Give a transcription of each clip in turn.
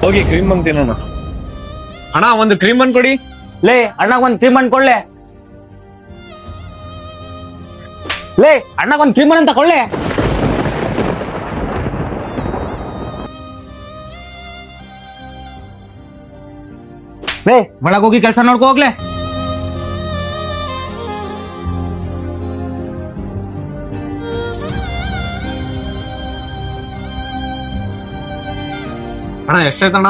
ಹೋಗಿ ಕ್ರೀಮ್ ಬನ್ ತಿನ್ನೋಣ. ಅಣ್ಣ ಒಂದು ಕ್ರೀಮ್ ಬನ್ ಕೊಡಿ. ಲೇ ಅಣ್ಣಗ್ ಒಂದ್ ಕ್ರೀಮ್ ಬನ್ ಕೊಳ್ಳೆ. ಲೇ ಅಣ್ಣಗ್ ಒಂದ್ ಕ್ರೀಮ್ ಬನ್ ಅಂತ ಕೊಳ್ಳೆ. ಲೇ ಒಳಗೋಗಿ ಕೆಲಸ ನೋಡ್ಕೊ ಹೋಗ್ಲೆ. ಅಣ್ಣ ಎಷ್ಟಾಯ್ತಣ್ಣ?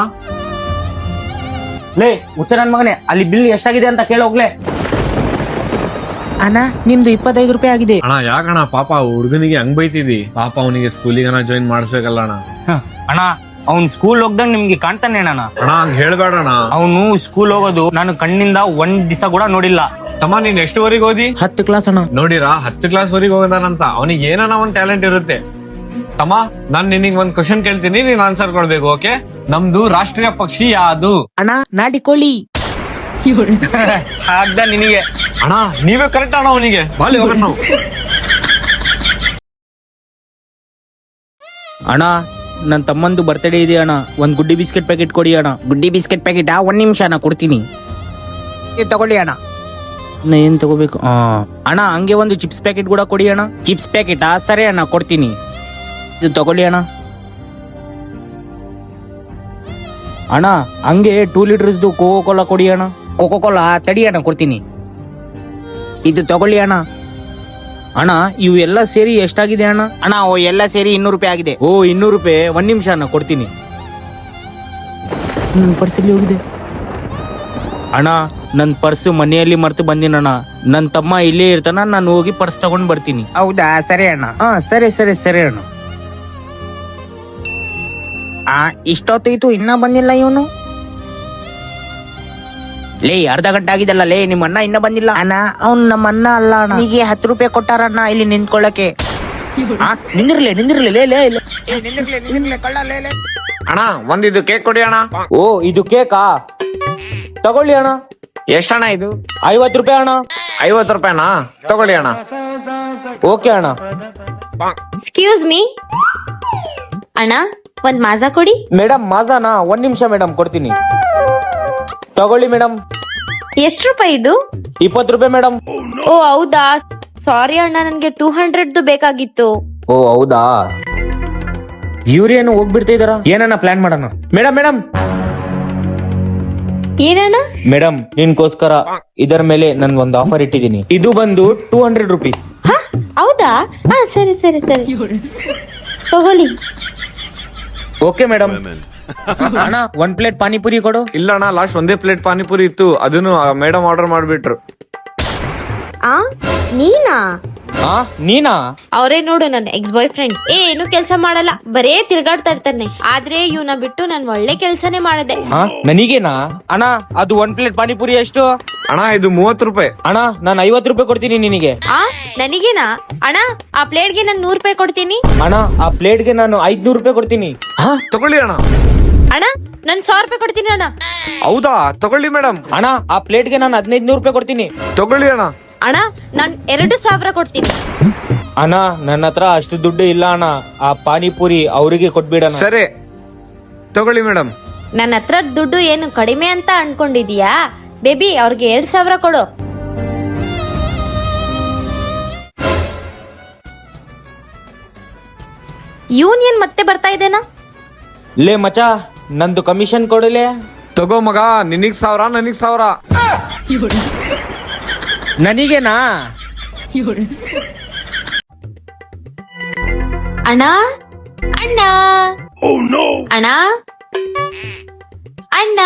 ಲೇ ಹುಚ್ಚ ನನ್ ಮಗನೇ, ಅಲ್ಲಿ ಬಿಲ್ ಎಷ್ಟಾಗಿದೆ ಅಂತ ಕೇಳ ಹೋಗ್ಲೆ. ಅಣ್ಣ ನಿಮ್ದು 25 ರೂಪಾಯಿ ಆಗಿದೆ. ಅಣ್ಣ ಯಾಕಣ್ಣ ಪಾಪ ಹುಡುಗನಿಗೆ ಹಂಗ್ ಬೈತಿದಿ? ಪಾಪ ಅವನಿಗೆ ಸ್ಕೂಲಿಗೆ ಜಾಯಿನ್ ಮಾಡಿಸ್ಬೇಕಲ್ಲ ಅಣ್ಣ. ಅಣ್ಣ ಅವ್ನ್ ಸ್ಕೂಲ್ ಹೋಗ್ದಂಗ್ ನಿಮ್ಗೆ ಕಾಣ್ತಾನೆ ಅಣ್ಣ. ಅಣ್ಣ ಹಂಗ್ ಹೇಳ್ಬೇಡಣ್ಣ. ಅವನು ಸ್ಕೂಲ್ ಹೋಗೋದು ನಾನು ಕಣ್ಣಿಂದ ಒಂದ್ ದಿವಸ ಕೂಡ ನೋಡಿಲ್ಲ. ತಮ್ಮ ನೀನ್ ಎಷ್ಟುವರೆಗೆ ಓದಿ? 10 ಕ್ಲಾಸ್ ಅಣ್ಣ. ನೋಡಿರಾ 10 ಕ್ಲಾಸ್ ವರೆಗೆ ಹೋಗೋದಾನಂತ. ಅವನಿಗೆ ಏನನ್ನ ಒಂದ್ ಟ್ಯಾಲೆಂಟ್ ಇರುತ್ತೆ. ತಮ್ಮ ನಾನ್ ನಿನಗ್ ಒಂದ್ ಕ್ವಶನ್ ಕೇಳ್ತೀನಿ, ನೀನ್ ಆನ್ಸರ್ ಕೊಡ್ಬೇಕು. ಓಕೆ? ನಮ್ದು ರಾಷ್ಟ್ರೀಯ ಪಕ್ಷಿ ಯಾವುದು? ಅಣ್ಣ ನಾಟಿ ಕೋಳಿ. ಆಗ್ದ ನಿನಗೆ. ಅಣ್ಣ ನೀವೇ ಕರೆಕ್ಟ್ ಅಣ್ಣ. ಅವನಿಗೆ ಬಾಲಿ ಹೋಗೋಣ ನಾವು. ಅಣ್ಣ ನನ್ ತಮ್ಮಂದು ಬರ್ತ್ಡೇ ಇದೆ ಅಣ್ಣ, ಒಂದ್ ಗುಡ್ಡಿ ಬಿಸ್ಕೆಟ್ ಪ್ಯಾಕೆಟ್ ಕೊಡಿ ಅಣ್ಣ. ಗುಡ್ಡಿ ಬಿಸ್ಕೆಟ್ ಪ್ಯಾಕೆಟ್ 1 ನಿಮಿಷ ಅಣ್ಣ ಕೊಡ್ತೀನಿ. ತಗೊಳ್ಳಿ ಅಣ್ಣ. ಏನ್ ತಗೋಬೇಕು? ಅಣ್ಣ ಹಂಗೆ ಒಂದು ಚಿಪ್ಸ್ ಪ್ಯಾಕೆಟ್ ಕೂಡ ಕೊಡಿ ಅಣ್ಣ. ಚಿಪ್ಸ್ ಪ್ಯಾಕೆಟ್ ಸರಿ ಅಣ್ಣ ಕೊಡ್ತೀನಿ. ಇದು ತಗೊಳ್ಳಿ ಅಣ್ಣ. ಅಣ್ಣ ಹಂಗೆ 2 ಲೀಟರ್ಸ್ ಕೋಕೋ ಕೋಲಾ ಕೊಡಿ ಅಣ್ಣ. ಕೋಕೋ ಕೋಲಾ ತಡಿ ಅಣ್ಣ ಕೊಡ್ತೀನಿ. ಇದು ತಗೊಳ್ಳಿ ಅಣ್ಣ. ಅಣ್ಣ ಇವು ಎಲ್ಲ ಸೇರಿ ಎಷ್ಟಾಗಿದೆ ಅಣ್ಣ? ಅಣ್ಣ ಎಲ್ಲ ಸೇರಿ 200 ರೂಪಾಯಿ ಆಗಿದೆ. ಓ 200 ರೂಪಾಯಿ. 1 ನಿಮಿಷ ಅಣ್ಣ ಕೊಡ್ತೀನಿ. ನನ್ ಪರ್ಸಲ್ಲಿ ಹೋಗಿದೆ ಅಣ್ಣ. ನನ್ ಪರ್ಸ್ ಮನೆಯಲ್ಲಿ ಮರ್ತು ಬಂದಿನಣ್ಣ. ನನ್ ತಮ್ಮ ಇಲ್ಲೇ ಇರ್ತಾನ, ನಾನು ಹೋಗಿ ಪರ್ಸ್ ತಗೊಂಡ್ ಬರ್ತೀನಿ. ಹೌದಾ ಸರಿ ಅಣ್ಣ. ಸರಿ ಅಣ್ಣ. ಇಷ್ಟೊತ್ತು ಇನ್ನ ಬಂದಿಲ್ಲ ಇವನು. ಲೇ ಅರ್ಧ ಗಂಟೆ ಆಗಿದಲ್ಲ ಲೇ, ನಿಮ್ಮ ಅಣ್ಣ ಇನ್ನ ಬಂದಿಲ್ಲ. ಅಣ್ಣ ಅವ್ನು ನಮ್ಮ ಅಣ್ಣ ಅಲ್ಲ ಅಣ್ಣ. ಹೀಗೆ 10 ರೂಪಾಯಿ ಕೊಟ್ಟಾರಣ್ಣ ಇಲ್ಲಿ ನಿಂತ್ಕೊಳ್ಳಕ್ಕೆ. ನಿಂದಿರ್ಲಿ ಲೇ ಲೇ ನಿಂದಿರ್ಲಿ ಕಳ್ಳ ಲೇ ಲೇ. ಅಣ್ಣ ಒಂದಿದು ಕೇಕ್ ಕೊಡಿ ಅಣ್ಣ. ಓ ಇದು ಕೇಕಾ? ತಗೊಳ್ಳಿ ಅಣ್ಣ. ಎಷ್ಟಣ್ಣ ಇದು? 50 ರೂಪಾಯಿ ಅಣ್ಣ. 50 ರೂಪಾಯಿನಾ? ತಗೊಳ್ಳಿ ಅಣ್ಣ. ಓಕೆ ಅಣ್ಣ. ಎಕ್ಸ್ಕ್ಯೂಸ್ ಮೀ ಅಣ್ಣ, ಒಂದ್ ಮಾಜಾ ಕೊಡಿ. ಮೇಡಮ್ ಮಾಜಾನಾ? 1 ನಿಮಿಷ ಮೇಡಮ್ ಕೊಡ್ತೀನಿ. ತಗೊಳ್ಳಿ ಮೇಡಮ್. ಎಷ್ಟು ರೂಪಾಯಿ ಇದು? 20 ರೂಪಾಯಿ ಮೇಡಮ್. ಓ ಹೌದಾ, ಸಾರಿ ಅಣ್ಣ, ನನ್ಗೆ 200 ಬೇಕಾಗಿತ್ತು. ಓ ಹೌದಾ, ಇವ್ರೇನು ಹೋಗ್ಬಿಡ್ತಾ ಇದಾರ? ಏನನ್ನ ಪ್ಲಾನ್ ಮಾಡೋಣ. ಮೇಡಮ್ ಏನಣ್ಣ? ಮೇಡಮ್ ನಿನ್ಗೋಸ್ಕರ ಇದರ ಮೇಲೆ ನನ್ ಒಂದು ಆಫರ್ ಇಟ್ಟಿದ್ದೀನಿ. ಇದು ಬಂದು 200 ರೂಪೀಸ್. ಹೌದಾ? ಸರಿ ತಗೊಳ್ಳಿ. Okay madam. ಅಣ್ಣ 1 ಪ್ಲೇಟ್ ಪಾನಿಪುರಿ ಕೊಡು. ಇಲ್ಲ ಅಣ್ಣ, ಲಾಸ್ಟ್ ಒಂದೇ ಪ್ಲೇಟ್ ಪಾನಿಪುರಿ ಇತ್ತು, ಅದನ್ನು ಮೇಡಮ್ ಆರ್ಡರ್ ಮಾಡ್ಬಿಟ್ರು. ನೀನಾ? ಅವರೇ ನೋಡು ನನ್ನ ಎಕ್ಸ್ ಬಾಯ್ ಫ್ರೆಂಡ್. ಏನು ಕೆಲಸ ಮಾಡಲ್ಲ, ಬರೇ ತಿರ್ಗಾಡ್ತಾ ಇರ್ತಾನೆ. ಆದ್ರೆ ಇವನ ಬಿಟ್ಟು ನಾನು ಒಳ್ಳೆ ಕೆಲ್ಸನೇ ಮಾಡದೆ. ನನಗೇನಾ? ಅಣ್ಣ ಅದು 1 ಪ್ಲೇಟ್ ಪಾನಿಪುರಿ ಎಷ್ಟು? ಅಣ್ಣ ಇದು 30 ರೂಪಾಯಿ. ಅಣ್ಣ ನಾನು 50 ರೂಪಾಯಿ ಕೊಡ್ತೀನಿ ನಿನಗೆ. ನನಗೇನಾ? ಅಣ್ಣ ಆ ಪ್ಲೇಟ್ಗೆ ನಾನು 100 ರೂಪಾಯಿ ಕೊಡ್ತೀನಿ. ಅಣ್ಣ ಆ ಪ್ಲೇಟ್ಗೆ ನಾನು 500 ರೂಪಾಯಿ ಕೊಡ್ತೀನಿ. ತಗೊಳ್ಳಿ ಅಣ್ಣ. ಅಣ್ಣ ನಾನು 100 ರೂಪಾಯಿ ಕೊಡ್ತೀನಿ ಅಣ್ಣ. ಹೌದಾ? ತಗೊಳ್ಳಿ ಮೇಡಮ್. ಅಣ್ಣ ಆ ಪ್ಲೇಟ್ಗೆ ನಾನು 1500 ರೂಪಾಯಿ ಕೊಡ್ತೀನಿ. ತಗೊಳ್ಳಿ ಅಣ್ಣ. ಅಣ್ಣ ನಾನು 2000 ಕೊಡ್ತೀನಿ. ಅಣ್ಣ ನನ್ನ ಹತ್ರ ಅಷ್ಟು ದುಡ್ಡು ಇಲ್ಲ ಅಣ್ಣ, ಆ ಪಾನಿಪುರಿ ಅವರಿಗೆ ಕೊಟ್ಬಿಡ. ಸರಿ ತಗೊಳ್ಳಿ ಮೇಡಮ್. ನನ್ನ ಹತ್ರ ದುಡ್ಡು ಏನು ಕಡಿಮೆ ಅಂತ ಅನ್ಕೊಂಡಿದೀಯಾ ಬೇಬಿ? ಅವ್ರಿಗೆ 2000 ಕೊಡು. ಯೂನಿಯನ್ ಮತ್ತೆ ಬರ್ತಾ ಇದೇನಾ? ಲೇ ಮಚಾ, ನಂದು ಕಮಿಷನ್ ಕೊಡಲೇ. ತಗೋ ಮಗ, ನಿನಗ್ 1000, ನನಗ್ 1000. ನನಗೇನಾ? ಅಣ್ಣ ಅಣ್ಣ ಅಣ್ಣ ಅಣ್ಣ